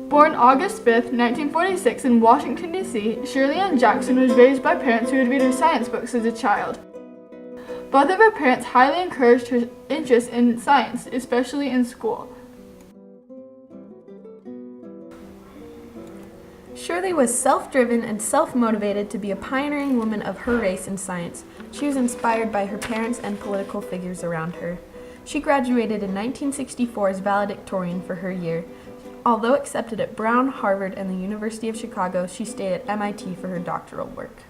Born August 5, 1946 in Washington, D.C., Shirley Ann Jackson was raised by parents who would read her science books as a child. Both of her parents highly encouraged her interest in science, especially in school. Shirley was self-driven and self-motivated to be a pioneering woman of her race in science. She was inspired by her parents and political figures around her. She graduated in 1964 as valedictorian for her year. Although accepted at Brown, Harvard, and the University of Chicago, she stayed at MIT for her doctoral work.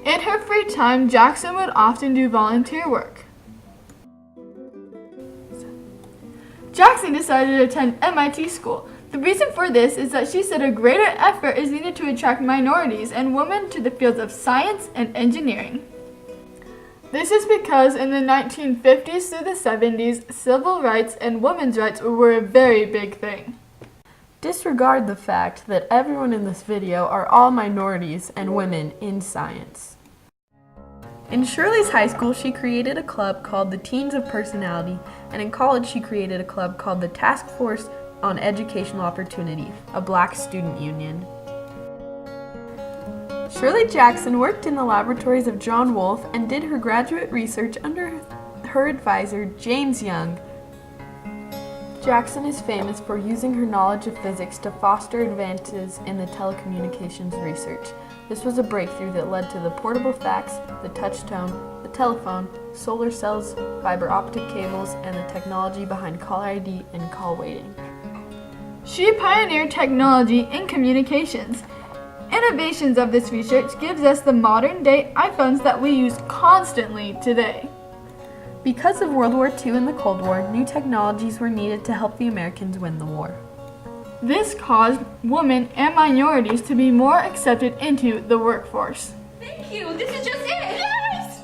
In her free time, Jackson would often do volunteer work. Jackson decided to attend MIT school. The reason for this is that she said a greater effort is needed to attract minorities and women to the fields of science and engineering. This is because in the 1950s through the 70s, civil rights and women's rights were a very big thing. Disregard the fact that everyone in this video are all minorities and women in science. In Shirley's high school, she created a club called the Teens of Personality, and in college she created a club called the Task Force on Educational Opportunity, a Black student union. Shirley Jackson worked in the laboratories of John Wolfe and did her graduate research under her advisor, James Young. Jackson is famous for using her knowledge of physics to foster advances in the telecommunications research. This was a breakthrough that led to the portable fax, the touch tone, the telephone, solar cells, fiber optic cables, and the technology behind caller ID and call waiting. She pioneered technology in communications. Innovations of this research gives us the modern-day iPhones that we use constantly today. Because of World War II and the Cold War, new technologies were needed to help the Americans win the war. This caused women and minorities to be more accepted into the workforce. Thank you! This is just it! Yes!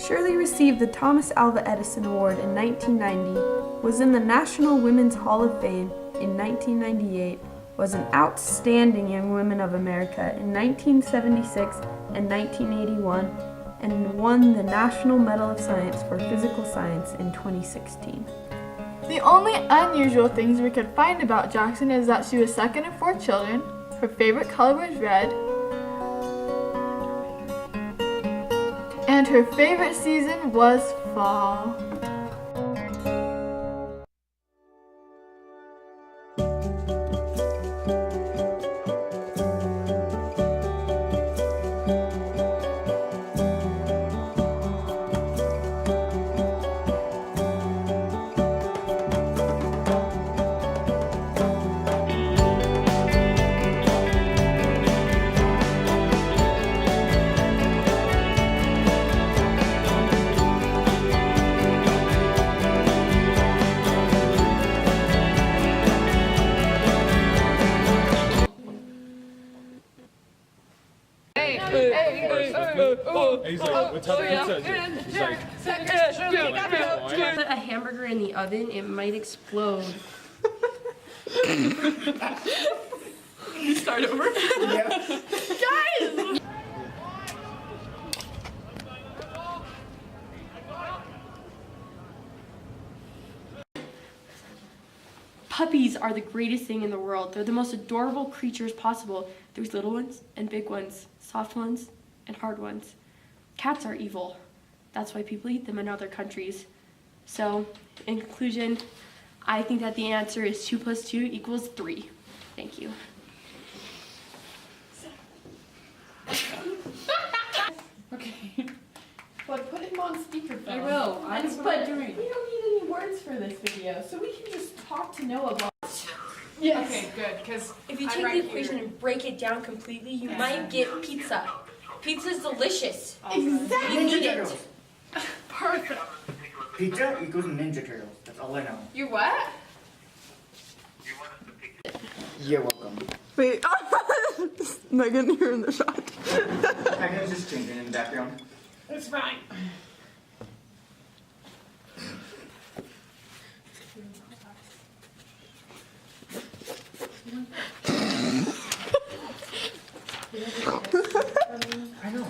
Shirley received the Thomas Alva Edison Award in 1990, was in the National Women's Hall of Fame in 1998, was an outstanding young woman of America in 1976 and 1981, and won the National Medal of Science for Physical Science in 2016. The only unusual things we could find about Jackson is that she was second of 4 children, her favorite color was red, and her favorite season was fall. He's like, what type of pizza is it? He's like, Put a hamburger in the oven, it might explode. You start over? yeah. Guys! Puppies are the greatest thing in the world. They're the most adorable creatures possible. There's little ones and big ones, soft ones and hard ones. Cats are evil. That's why people eat them in other countries. So, in conclusion, I think that the answer is 2 + 2 = 3. Thank you. Okay. But put him on speakerphone. I will. But we don't need any words for this video, so we can just talk to Noah about. Yes. Okay, good, because If you take the equation and break it down completely, you might get pizza. Pizza's delicious. Exactly. You need it. Perfect. Pizza equals Ninja Turtles. That's all I know. You what? You're welcome. Wait, Megan, you're in the shot. Megan's just changing in the background. It's fine. I know.